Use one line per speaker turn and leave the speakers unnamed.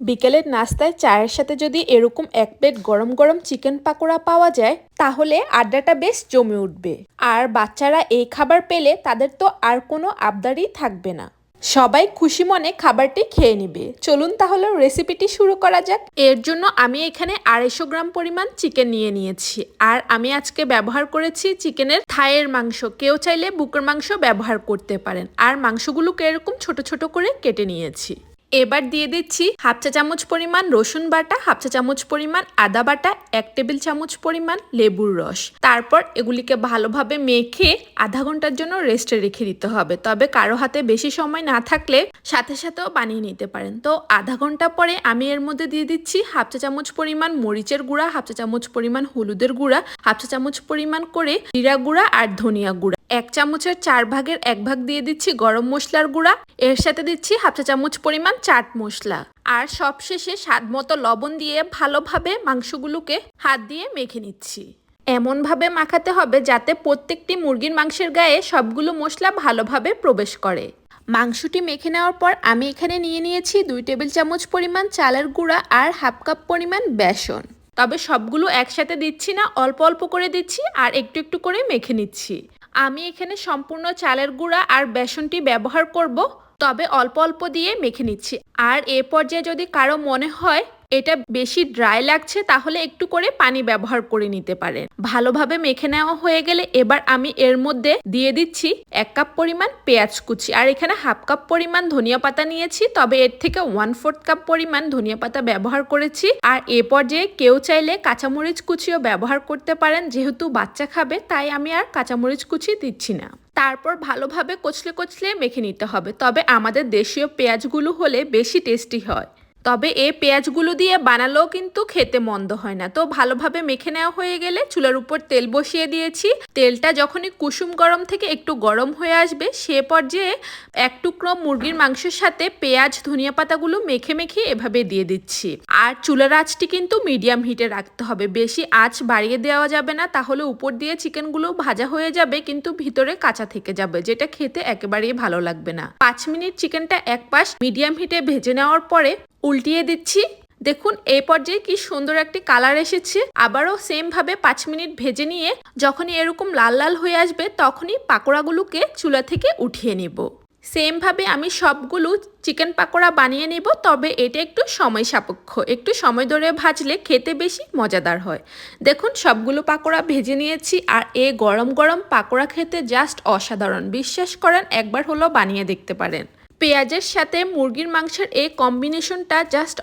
বিকেলের নাস্তায় চায়ের সাথে যদি এরকম এক প্লেট গরম গরম চিকেন পাকোড়া পাওয়া যায় তাহলে আড্ডাটা বেশ জমে উঠবে। আর বাচ্চারা এই খাবার পেলে তাদের তো আর কোনো আবদারই থাকবে না। সবাই খুশি মনে খাবারটি খেয়ে নিবে। চলুন তাহলে রেসিপিটি শুরু করা যাক। এর জন্য আমি এখানে 250 গ্রাম পরিমাণ চিকেন নিয়ে নিয়েছি। আর আমি আজকে ব্যবহার করেছি চিকেনের থাইয়ের মাংস। কেউ চাইলে বুকের মাংস ব্যবহার করতে পারেন। আর মাংসগুলোকে এরকম ছোট ছোট করে কেটে নিয়েছি। এবার দিয়ে দিচ্ছি হাফ চা চামচ পরিমাণ রসুন বাটা, হাফ চা চামচ পরিমাণ আদা বাটা, 1 টেবিল চামচ পরিমাণ লেবুর রস। তারপর এগুলিকে ভালোভাবে মেখে আধা ঘন্টার জন্য রেস্টে রেখে দিতে হবে। তবে কারো হাতে বেশি সময় না থাকলে সাথে সাথেও বানিয়ে নিতে পারেন। তো আধা ঘন্টা পরে আমি এর মধ্যে দিয়ে দিচ্ছি হাফ চা চামচ পরিমাণ মরিচের গুঁড়া, হাফ চা চামচ পরিমাণ হলুদের গুঁড়া, হাফ চা চামচ পরিমাণ করে জিরা গুঁড়া আর ধনিয়া গুঁড়া, 1 চামচের 4 ভাগের 1 ভাগ দিয়ে দিচ্ছি গরম মশলার গুঁড়া, এর সাথে দিচ্ছি হাফ চা চামচ পরিমাণ চাট মশলা, আর সবশেষে স্বাদ মতো লবণ দিয়ে ভালোভাবে মাংসগুলোকে হাত দিয়ে মেখে নিচ্ছি। এমনভাবে মাখাতে হবে যাতে প্রত্যেকটি মুরগির মাংসের গায়ে সবগুলো মশলা ভালোভাবে প্রবেশ করে। মাংসটি মেখে নেওয়ার পর আমি এখানে নিয়ে নিয়েছি 2 টেবিল চামচ পরিমাণ চালের গুঁড়া আর হাফ কাপ পরিমাণ বেসন। তবে সবগুলো একসাথে দিচ্ছি না, অল্প অল্প করে দিচ্ছি আর একটু একটু করে মেখে নিচ্ছি। আমি এখানে সম্পূর্ণ চালের গুঁড়া আর বেসনটি ব্যবহার করব, তবে অল্প অল্প দিয়ে মেখে নিচ্ছি। আর এ পর্যায়ে যদি কারো মনে হয় এটা বেশি ড্রাই লাগছে তাহলে একটু করে পানি ব্যবহার করে নিতে পারেন। ভালোভাবে মেখে নেওয়া হয়ে গেলে এবার আমি এর মধ্যে দিয়ে দিচ্ছি 1 কাপ পরিমাণ পেঁয়াজ কুচি। আর এখানে হাফ কাপ পরিমাণ ধনিয়া পাতা নিয়েছি, তবে এর থেকে 1/4 কাপ পরিমাণ ধনিয়া পাতা ব্যবহার করেছি। আর এ পর্যায়ে কেউ চাইলে কাঁচামরিচ কুচিও ব্যবহার করতে পারেন। যেহেতু বাচ্চা খাবে তাই আমি আর কাঁচামরিচ কুচি দিচ্ছি না। তারপর ভালোভাবে কচলে কচলে মেখে নিতে হবে। তবে আমাদের দেশীয় পেঁয়াজগুলো হলে বেশি টেস্টি হয়। তবে এই পেঁয়াজগুলো দিয়ে বানালেও কিন্তু খেতে মন্দ হয় না। তো ভালোভাবে মেখে নেওয়া হয়ে গেলে চুলার উপর তেল বসিয়ে দিয়েছি। তেলটা যখনই কুসুম গরম থেকে একটু গরম হয়ে আসবে সে পর্যায়ে 1 টুকরো মুরগির মাংসের সাথে পেঁয়াজ ধনিয়া পাতাগুলো মেখে মেখে এভাবে দিয়ে দিচ্ছি। আর চুলার আঁচটি কিন্তু মিডিয়াম হিটে রাখতে হবে, বেশি আঁচ বাড়িয়ে দেওয়া যাবে না, তাহলে উপর দিয়ে চিকেনগুলো ভাজা হয়ে যাবে কিন্তু ভিতরে কাঁচা থেকে যাবে, যেটা খেতে একেবারেই ভালো লাগবে না। 5 মিনিট চিকেনটা এক পাশ মিডিয়াম হিটে ভেজে নেওয়ার পরে উল্টিয়ে দিচ্ছি। দেখুন এই পর্যায়ে কি সুন্দর একটি কালার এসেছে। আবারও সেম ভাবে 5 মিনিট ভেজে নিয়ে যখনই এরকম লাল লাল হয়ে আসবে তখনই পাকোড়াগুলোকে চুলা থেকে উঠিয়ে নেব। সেম ভাবে আমি সবগুলো চিকেন পাকোড়া বানিয়ে নেব, তবে এটা একটু সময় সাপেক্ষ, একটু সময় ধরে ভাজলে খেতে বেশি মজাদার হয়। দেখুন সবগুলো পাকোড়া ভেজে নিয়েছি। আর এই গরম গরম পাকোড়া খেতে জাস্ট অসাধারণ। বিশ্বাস করেন একবার হলো বানিয়ে দেখতে পারেন। পেঁয়াজের সাথে মুরগির মাংসের এই কম্বিনেশনটা জাস্ট